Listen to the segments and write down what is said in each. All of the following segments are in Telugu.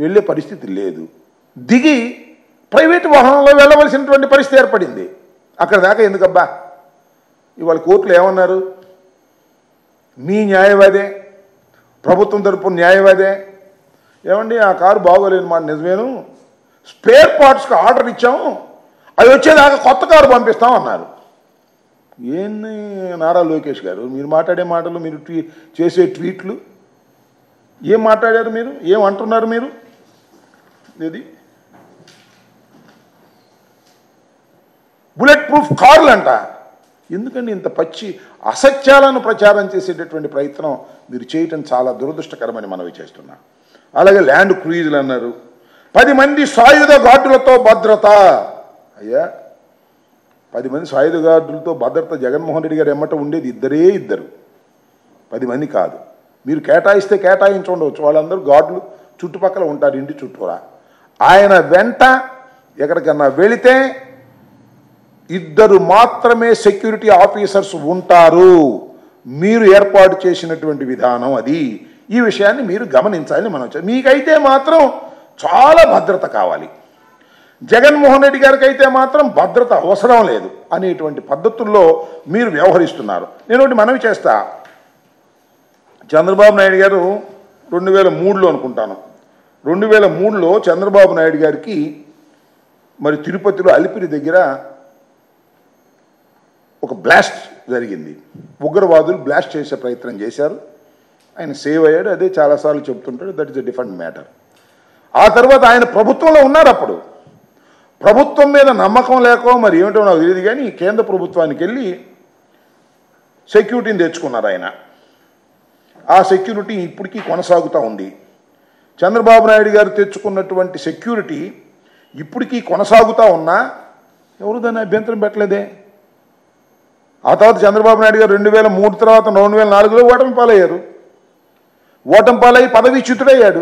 వెళ్ళే పరిస్థితి లేదు. దిగి ప్రైవేటు వాహనంలో వెళ్ళవలసినటువంటి పరిస్థితి ఏర్పడింది. అక్కడ దాకా ఎందుకబ్బా? ఇవాళ కోర్టులు ఏమన్నారు? మీ న్యాయవాదే, ప్రభుత్వం తరపున న్యాయవాదే, ఏమండి ఆ కారు బాగోలేదు మాట నిజమేను, స్పేర్ పార్ట్స్కి ఆర్డర్ ఇచ్చాము, అవి వచ్చేదాకా కొత్త కారు పంపిస్తాం అన్నారు. ఏంది నారా లోకేష్ గారు మీరు మాట్లాడే మాటలు, మీరు చేసే ట్వీట్లు ఏం మాట్లాడారు? మీరు ఏం అంటున్నారు? మీరు ఇది బుల్లెట్ ప్రూఫ్ కార్లు అంట. ఎందుకండి ఇంత పచ్చి అసత్యాలను ప్రచారం చేసేటటువంటి ప్రయత్నం మీరు చేయటం చాలా దురదృష్టకరమని మనవి చేస్తున్నా. అలాగే ల్యాండ్ క్రూయిజులు అన్నారు. 10 మంది సాయుధ గార్డులతో భద్రత. అయ్యా 10 మంది సాయుధ గార్డులతో భద్రత జగన్మోహన్ రెడ్డి గారు ఎమ్మట ఉండేది ఇద్దరు, 10 మంది కాదు. మీరు కేటాయిస్తే కేటాయించుండవచ్చు, వాళ్ళందరూ గార్డులు చుట్టుపక్కల ఉంటారు, ఇంటి చుట్టూరా. ఆయన వెంట ఎక్కడికన్నా వెళితే 2 మాత్రమే సెక్యూరిటీ ఆఫీసర్స్ ఉంటారు. మీరు ఏర్పాటు చేసినటువంటి విధానం అది. ఈ విషయాన్ని మీరు గమనించాలని మనం మీకైతే మాత్రం చాలా భద్రత కావాలి, జగన్మోహన్ రెడ్డి గారికి అయితే మాత్రం భద్రత అవసరం లేదు అనేటువంటి పద్ధతుల్లో మీరు వ్యవహరిస్తున్నారు. నేను ఒకటి మనవి చేస్తా. చంద్రబాబు నాయుడు గారు 2003లో అనుకుంటాను, 2003లో చంద్రబాబు నాయుడు గారికి మరి తిరుపతిలో అలిపిరి దగ్గర ఒక బ్లాస్ట్ జరిగింది. ఉగ్రవాదులు బ్లాస్ట్ చేసే ప్రయత్నం చేశారు. ఆయన సేవ్ అయ్యాడు. అదే చాలాసార్లు చెప్తుంటాడు. That is a different matter. ఆ తర్వాత ఆయన ప్రభుత్వంలో ఉన్నారు. అప్పుడు ప్రభుత్వం మీద నమ్మకం లేకో మరి ఏమిటో నాకు తెలియదు కానీ కేంద్ర ప్రభుత్వానికి వెళ్ళి సెక్యూరిటీని తెచ్చుకున్నారు ఆయన. ఆ సెక్యూరిటీ ఇప్పటికీ కొనసాగుతూ ఉంది. చంద్రబాబు నాయుడు గారు తెచ్చుకున్నటువంటి సెక్యూరిటీ ఇప్పటికీ కొనసాగుతూ ఉన్నా ఎవరు దాన్ని అభ్యంతరం పెట్టలేదే. ఆ తర్వాత చంద్రబాబు నాయుడు గారు 2003 తర్వాత 2004లో ఓటమి పాలయ్యారు. ఓటమి పాలయ్యి పదవీచ్యుతుడయ్యాడు.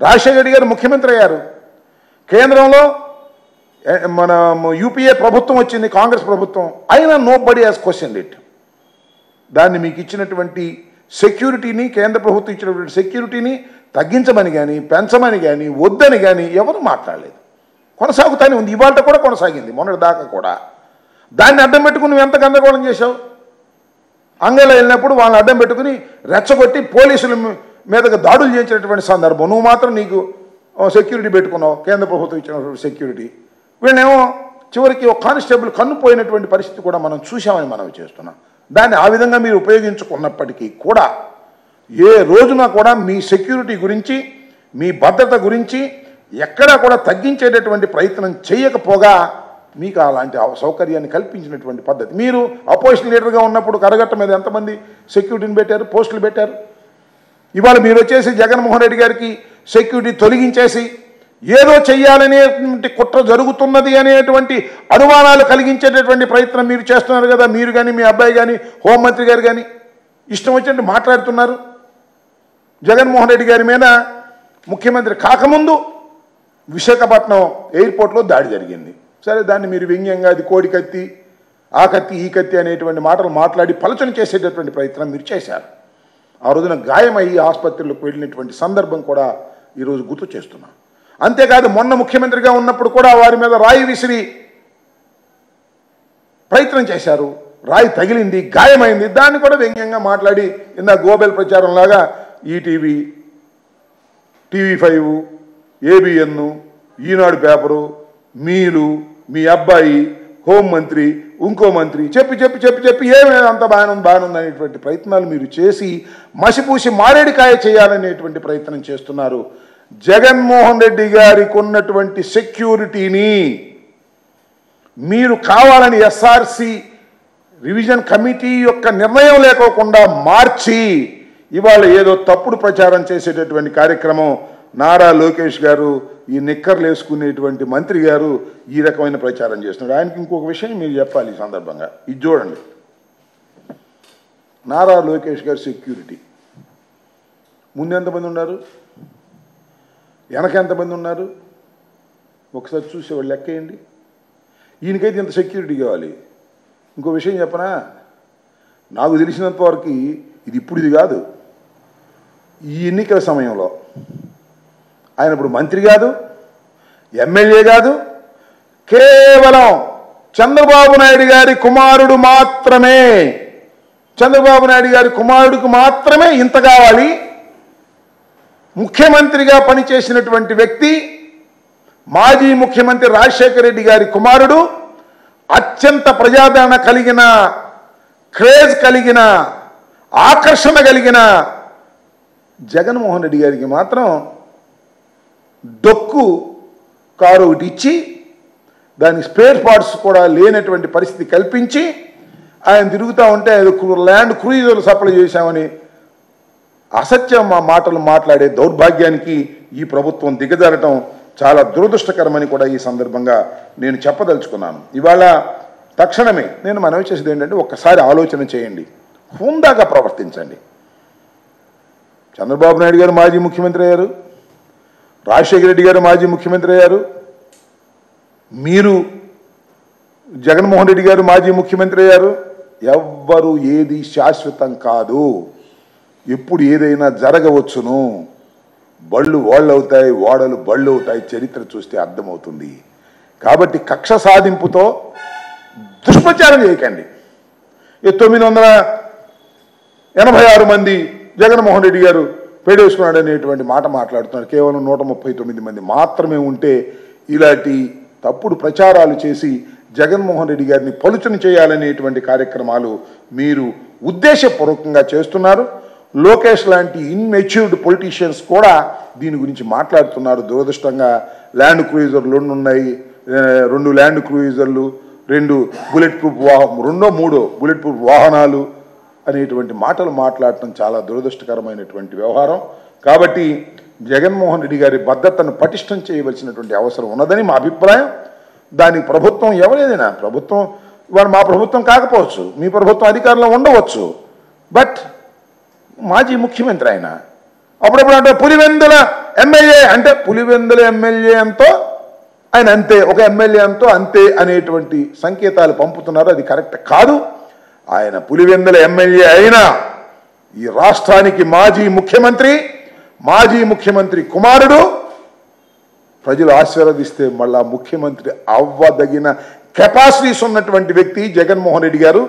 రాజశేఖర రెడ్డి గారు ముఖ్యమంత్రి అయ్యారు. కేంద్రంలో మన యూపీఏ ప్రభుత్వం వచ్చింది, కాంగ్రెస్ ప్రభుత్వం. అయినా నోబడీ హాస్ క్వశ్చన్డ్ ఇట్. దాన్ని మీకు ఇచ్చినటువంటి సెక్యూరిటీని, కేంద్ర ప్రభుత్వం ఇచ్చినటువంటి సెక్యూరిటీని తగ్గించమని కానీ పెంచమని కానీ వద్దని కానీ ఎవరు మాట్లాడలేదు. కొనసాగుతూనే ఉంది. ఇవాళ కూడా కొనసాగింది, మొన్నటి దాకా కూడా. దాన్ని అడ్డం పెట్టుకుని నువ్వు ఎంత గందరగోళం చేశావు. అంగేలో వెళ్ళినప్పుడు వాళ్ళని అడ్డం పెట్టుకుని రెచ్చగొట్టి పోలీసుల మీదకి దాడులు చేయించినటువంటి సందర్భం. నువ్వు మాత్రం నీకు సెక్యూరిటీ పెట్టుకున్నావు, కేంద్ర ప్రభుత్వం ఇచ్చినటువంటి సెక్యూరిటీ. వీళ్ళేమో చివరికి ఒక కానిస్టేబుల్ కన్ను పోయినటువంటి పరిస్థితి కూడా మనం చూసామని మనం చేస్తున్నాం. దాన్ని ఆ విధంగా మీరు ఉపయోగించుకున్నప్పటికీ కూడా ఏ రోజున కూడా మీ సెక్యూరిటీ గురించి, మీ భద్రత గురించి ఎక్కడా కూడా తగ్గించేటటువంటి ప్రయత్నం చేయకపోగా మీకు అలాంటి సౌకర్యాన్ని కల్పించినటువంటి పద్ధతి. మీరు అపోజిషన్ లీడర్గా ఉన్నప్పుడు కరగట్ట మీద ఎంతమంది సెక్యూరిటీని పెట్టారు, పోస్టులు పెట్టారు. ఇవాళ మీరు వచ్చేసి జగన్మోహన్ రెడ్డి గారికి సెక్యూరిటీ తొలగించేసి ఏదో చెయ్యాలనేటువంటి కుట్ర జరుగుతున్నది అనేటువంటి అనుమానాలు కలిగించేటటువంటి ప్రయత్నం మీరు చేస్తున్నారు కదా. మీరు కానీ మీ అబ్బాయి కానీ హోంమంత్రి గారు కానీ ఇష్టం వచ్చినట్టు మాట్లాడుతున్నారు. జగన్మోహన్ రెడ్డి గారి మీద ముఖ్యమంత్రి కాకముందు విశాఖపట్నం ఎయిర్పోర్ట్లో దాడి జరిగింది. సరే, దాన్ని మీరు వ్యంగ్యంగా అది కోడి కత్తి, ఆ కత్తి, ఈ కత్తి అనేటువంటి మాటలు మాట్లాడి పలచన చేసేటటువంటి ప్రయత్నం మీరు చేశారు. ఆ రోజున గాయమయ్యి ఆసుపత్రులకు వెళ్ళినటువంటి సందర్భం కూడా ఈరోజు గుర్తు చేస్తున్నాం. అంతేకాదు మొన్న ముఖ్యమంత్రిగా ఉన్నప్పుడు కూడా వారి మీద రాయి విసిరి ప్రయత్నం చేశారు. రాయి తగిలింది, గాయమైంది. దాన్ని కూడా వ్యంగ్యంగా మాట్లాడి ఇందా గోబెల్ ప్రచారంలాగా ఈటీవీ, TV5, ABN, ఈనాడు పేపరు, మీరు, మీ అబ్బాయి, హోంమంత్రి, ఇంకో మంత్రి చెప్పి ఏమే అంత బాగానుంది అనేటువంటి ప్రయత్నాలు మీరు చేసి మసిపూసి మారేడికాయ చేయాలనేటువంటి ప్రయత్నం చేస్తున్నారు. జగన్మోహన్ రెడ్డి గారికి ఉన్నటువంటి సెక్యూరిటీని మీరు కావాలని SRC రివిజన్ కమిటీ యొక్క నిర్ణయం లేకోకుండా మార్చి ఇవాళ ఏదో తప్పుడు ప్రచారం చేసేటటువంటి కార్యక్రమం నారా లోకేష్ గారు, ఈ నిక్కర్లు వేసుకునేటువంటి మంత్రి గారు ఈ రకమైన ప్రచారం చేస్తున్నారు. ఆయనకి ఇంకొక విషయం మీరు చెప్పాలి ఈ సందర్భంగా. ఇది చూడండి, నారా లోకేష్ గారు సెక్యూరిటీ ముందు ఎంతమంది ఉన్నారు, వెనక ఎంతమంది ఉన్నారు, ఒకసారి చూసేవాళ్ళు లెక్కేయండి. ఈయనకైతే ఇంత సెక్యూరిటీ కావాలి. ఇంకో విషయం చెప్పనా, నాకు తెలిసినంత వరకు ఇది ఇప్పుడు ఇది కాదు, ఈ ఎన్నికల సమయంలో ఆయన ఇప్పుడు మంత్రి కాదు, ఎమ్మెల్యే కాదు, కేవలం చంద్రబాబు నాయుడు గారి కుమారుడు మాత్రమే. చంద్రబాబు నాయుడు గారి కుమారుడికి మాత్రమే ఇంత కావాలి. ముఖ్యమంత్రిగా పనిచేసినటువంటి వ్యక్తి మాజీ ముఖ్యమంత్రి రాజశేఖర రెడ్డి గారి కుమారుడు, అత్యంత ప్రజాదరణ కలిగిన, క్రేజ్ కలిగిన, ఆకర్షణ కలిగిన జగన్మోహన్ రెడ్డి గారికి మాత్రం డొక్కు కారు ఒకటి ఇచ్చి దానికి స్పేర్ పార్ట్స్ కూడా లేనటువంటి పరిస్థితి కల్పించి ఆయన తిరుగుతూ ఉంటే ల్యాండ్ క్రూయిజర్లు సప్లై చేశామని అసత్యం మాటలు మాట్లాడే దౌర్భాగ్యానికి ఈ ప్రభుత్వం దిగజారటం చాలా దురదృష్టకరమని కూడా ఈ సందర్భంగా నేను చెప్పదలుచుకున్నాను. ఇవాళ తక్షణమే నేను మనవి చేసేది ఏంటంటే, ఒక్కసారి ఆలోచన చేయండి, హుందాగా ప్రవర్తించండి. చంద్రబాబు నాయుడు గారు మాజీ ముఖ్యమంత్రి అయ్యారు, రాజశేఖర రెడ్డి గారు మాజీ ముఖ్యమంత్రి అయ్యారు, మీరు జగన్మోహన్ రెడ్డి గారు మాజీ ముఖ్యమంత్రి అయ్యారు. ఎవ్వరు ఏది శాశ్వతం కాదు, ఎప్పుడు ఏదైనా జరగవచ్చును. బళ్ళు ఓళ్ళు అవుతాయి, ఓడలు బళ్ళు అవుతాయి. చరిత్ర చూస్తే అర్థమవుతుంది. కాబట్టి కక్ష సాధింపుతో దుష్ప్రచారం చేయకండి. 986 మంది జగన్మోహన్ రెడ్డి గారు పేడేసుకున్నాడు అనేటువంటి మాట మాట్లాడుతున్నారు. కేవలం 139 మంది మాత్రమే ఉంటే ఇలాంటి తప్పుడు ప్రచారాలు చేసి జగన్మోహన్ రెడ్డి గారిని పలుచన చేయాలనేటువంటి కార్యక్రమాలు మీరు ఉద్దేశపూర్వకంగా చేస్తున్నారు. లోకేష్ లాంటి ఇన్మెచ్యూర్డ్ పొలిటీషియన్స్ కూడా దీని గురించి మాట్లాడుతున్నారు. దురదృష్టంగా ల్యాండ్ క్రూయిజర్లు 2 ఉన్నాయి, 2 ల్యాండ్ క్రూయిజర్లు, 2 బుల్లెట్ ప్రూఫ్ బుల్లెట్ ప్రూఫ్ వాహనాలు అనేటువంటి మాటలు మాట్లాడటం చాలా దురదృష్టకరమైనటువంటి వ్యవహారం. కాబట్టి జగన్మోహన్ రెడ్డి గారి భద్రతను పటిష్టం చేయవలసినటువంటి అవసరం ఉన్నదని మా అభిప్రాయం. దానికి ప్రభుత్వం ఎవరేదైనా ప్రభుత్వం, ఇవాళ మా ప్రభుత్వం కాకపోవచ్చు, మీ ప్రభుత్వం అధికారంలో ఉండవచ్చు, బట్ మాజీ ముఖ్యమంత్రి ఆయన. అప్పుడప్పుడు అంటే పులివెందుల ఎమ్మెల్యే అంటే పులివెందుల ఎమ్మెల్యే అంతో ఆయన అంతే, ఒక ఎమ్మెల్యే అంతో అంతే అనేటువంటి సంకేతాలు పంపుతున్నారు. అది కరెక్ట్ కాదు. ఆయన పులివెందుల ఎమ్మెల్యే అయినా ఈ రాష్ట్రానికి మాజీ ముఖ్యమంత్రి కుమారుడు. ప్రజలు ఆశీర్వదిస్తే మళ్ళా ముఖ్యమంత్రి అవ్వదగిన కెపాసిటీస్ ఉన్నటువంటి వ్యక్తి జగన్మోహన్ రెడ్డి గారు.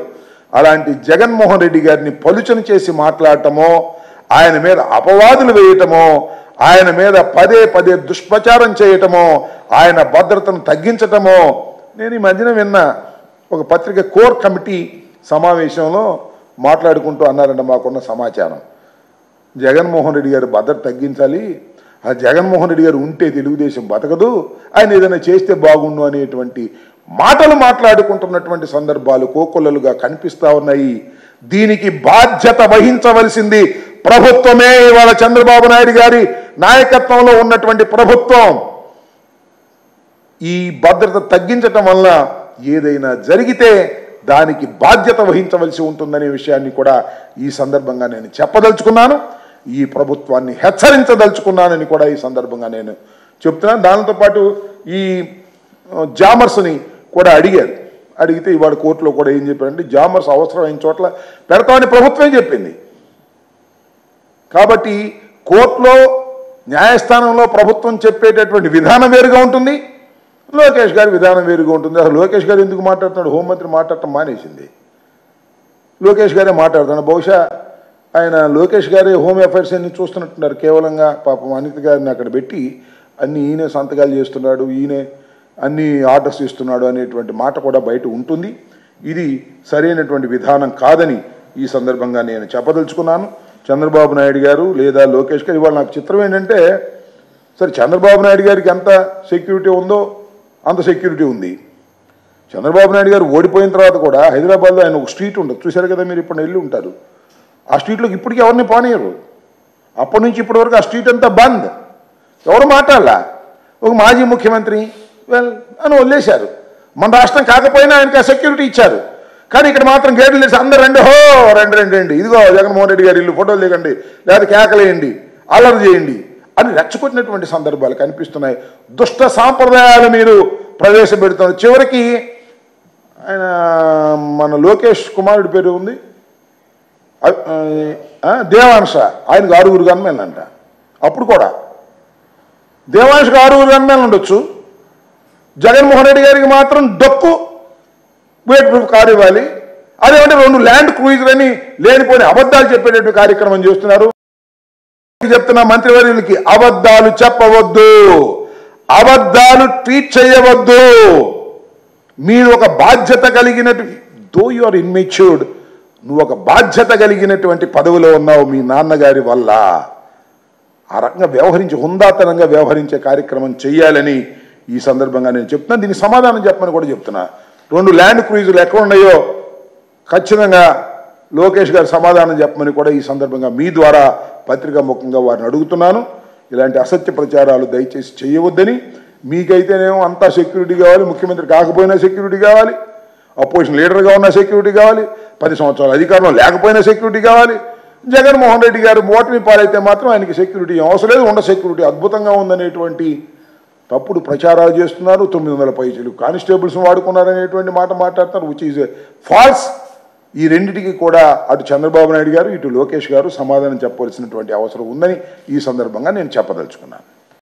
అలాంటి జగన్మోహన్ రెడ్డి గారిని పలుచన చేసి మాట్లాడటమో, ఆయన మీద అపవాదులు వేయటమో, ఆయన మీద పదే దుష్ప్రచారం చేయటమో, ఆయన భద్రతను తగ్గించటమో. నేను ఈ మధ్యన విన్న ఒక పత్రిక కోర్ కమిటీ సమావేశంలో మాట్లాడుకుంటూ అన్నారంట, మాకున్న సమాచారం, జగన్మోహన్ రెడ్డి గారు భద్రత తగ్గించాలి, ఆ జగన్మోహన్ రెడ్డి గారు ఉంటే తెలుగుదేశం బతకదు, ఆయన ఏదైనా చేస్తే బాగుండు అనేటువంటి మాటలు మాట్లాడుకుంటున్నటువంటి సందర్భాలు కోకొల్లలుగా కనిపిస్తా ఉన్నాయి. దీనికి బాధ్యత వహించవలసింది ప్రభుత్వమే. ఇవాళ చంద్రబాబు నాయుడు గారి నాయకత్వంలో ఉన్నటువంటి ప్రభుత్వం ఈ భద్రత తగ్గించటం వల్ల ఏదైనా జరిగితే దానికి బాధ్యత వహించవలసి ఉంటుందనే విషయాన్ని కూడా ఈ సందర్భంగా నేను చెప్పదలుచుకున్నాను. ఈ ప్రభుత్వాన్ని హెచ్చరించదలుచుకున్నానని కూడా ఈ సందర్భంగా నేను చెప్తున్నాను. దానితో పాటు ఈ జామర్స్ని కూడా అడిగితే ఇవాళ కోర్టులో కూడా ఏం చెప్పారంటే, జామర్స్ అవసరమైన చోట్ల పెడతామని ప్రభుత్వమే చెప్పింది. కాబట్టి కోర్టులో, న్యాయస్థానంలో ప్రభుత్వం చెప్పేటటువంటి విధానం వేరుగా ఉంటుంది, లోకేష్ గారి విధానం వేరుగా ఉంటుంది. అసలు లోకేష్ గారు ఎందుకు మాట్లాడుతున్నాడు? హోంమంత్రి మాట్లాడటం మానేసింది, లోకేష్ గారే మాట్లాడుతున్నాడు. బహుశా ఆయన లోకేష్ గారే హోమ్ అఫైర్స్ అన్ని చూస్తున్నట్టున్నారు. కేవలంగా పాపం అనిత గారిని అక్కడ పెట్టి అన్ని ఈయనే సంతకాలు చేస్తున్నాడు, ఈయనే అన్ని ఆర్డర్స్ ఇస్తున్నాడు అనేటువంటి మాట కూడా బయట ఉంటుంది. ఇది సరైనటువంటి విధానం కాదని ఈ సందర్భంగా నేను చెప్పదలుచుకున్నాను. చంద్రబాబు నాయుడు గారు లేదా లోకేష్ గారు, ఇవాళ నాకు చిత్రం ఏంటంటే, సరే చంద్రబాబు నాయుడు గారికి ఎంత సెక్యూరిటీ ఉందో అంత సెక్యూరిటీ ఉంది. చంద్రబాబు నాయుడు గారు ఓడిపోయిన తర్వాత కూడా హైదరాబాద్లో ఆయన ఒక స్ట్రీట్ ఉంటుంది, చూశారు కదా మీరు, ఇప్పుడు వెళ్ళి ఉంటారు. ఆ స్ట్రీట్లోకి ఇప్పటికీ ఎవరిని పోనీయరు. అప్పటి నుంచి ఇప్పటి వరకు ఆ స్ట్రీట్ అంతా బంద్, ఎవరు మాట్లాడలా. ఒక మాజీ ముఖ్యమంత్రి అని వదిలేశారు. మన రాష్ట్రం కాకపోయినా ఆయనకి ఆ సెక్యూరిటీ ఇచ్చారు. కానీ ఇక్కడ మాత్రం గేట్లు లేసి అందరు రండి, రండి, ఇదిగో జగన్మోహన్ రెడ్డి గారి ఇల్లు, ఫోటోలు దిగండి, లేదా కేకలేయండి, అల్లరి చేయండి అని రెచ్చగొట్టినటువంటి సందర్భాలు కనిపిస్తున్నాయి. దుష్ట సాంప్రదాయాలు మీరు ప్రవేశపెడుతున్నారు. చివరికి ఆయన మన లోకేష్ కుమారుడి పేరు ఉంది దేవాంశ, ఆయనకు 6 గన్మెన్లంట. అప్పుడు కూడా దేవాంష్కి 6 గన్మెన్లు ఉండొచ్చు, జగన్మోహన్ రెడ్డి గారికి మాత్రం డొక్కు బుల్లెట్ ప్రూఫ్ కారు ఇవ్వాలి. అదేమంటే 2 ల్యాండ్ క్రూయిజర్లని లేనిపోని అబద్ధాలు చెప్పేటటువంటి కార్యక్రమం చేస్తున్నారు. చెప్తున్న మంత్రివర్యులకి అబద్ధాలు చెప్పవద్దు, అబద్ధాలు ట్వీట్ చేయవద్దు. మీరు ఒక బాధ్యత కలిగినట్టు, దో యు ఆర్ ఇన్మెచ్యూర్డ్, నువ్వు ఒక బాధ్యత కలిగినటువంటి పదవిలో ఉన్నావు మీ నాన్నగారి వల్ల. ఆ రకంగా వ్యవహరించి హుందాతనంగా వ్యవహరించే కార్యక్రమం చేయాలని ఈ సందర్భంగా నేను చెప్తున్నాను. దీనికి సమాధానం చెప్పమని కూడా చెప్తున్నా. 2 ల్యాండ్ క్రూయిజర్లు ఎక్కడ ఉన్నాయో ఖచ్చితంగా లోకేష్ గారు సమాధానం చెప్పమని కూడా ఈ సందర్భంగా మీ ద్వారా పత్రికా ముఖంగా వారిని అడుగుతున్నాను. ఇలాంటి అసత్య ప్రచారాలు దయచేసి చేయవద్దని. మీకైతేనేమో అంతా సెక్యూరిటీ కావాలి, ముఖ్యమంత్రి కాకపోయినా సెక్యూరిటీ కావాలి, అపోజిషన్ లీడర్గా ఉన్న సెక్యూరిటీ కావాలి, 10 సంవత్సరాల అధికారంలో లేకపోయినా సెక్యూరిటీ కావాలి. జగన్మోహన్ రెడ్డి గారు ఓటమి పాలైతే మాత్రం ఆయనకి సెక్యూరిటీ అవసరం లేదు, ఉన్న సెక్యూరిటీ అద్భుతంగా ఉందనేటువంటి తప్పుడు ప్రచారాలు చేస్తున్నారు. 900 పైసలు కానిస్టేబుల్స్ వాడుకున్నారనేటువంటి మాట మాట్లాడుతున్నారు, విచ్ ఈజ్ ఫాల్స్. ఈ రెండింటికి కూడా అటు చంద్రబాబు నాయుడు గారు, ఇటు లోకేష్ గారు సమాధానం చెప్పవలసినటువంటి అవసరం ఉందని ఈ సందర్భంగా నేను చెప్పదలుచుకున్నాను.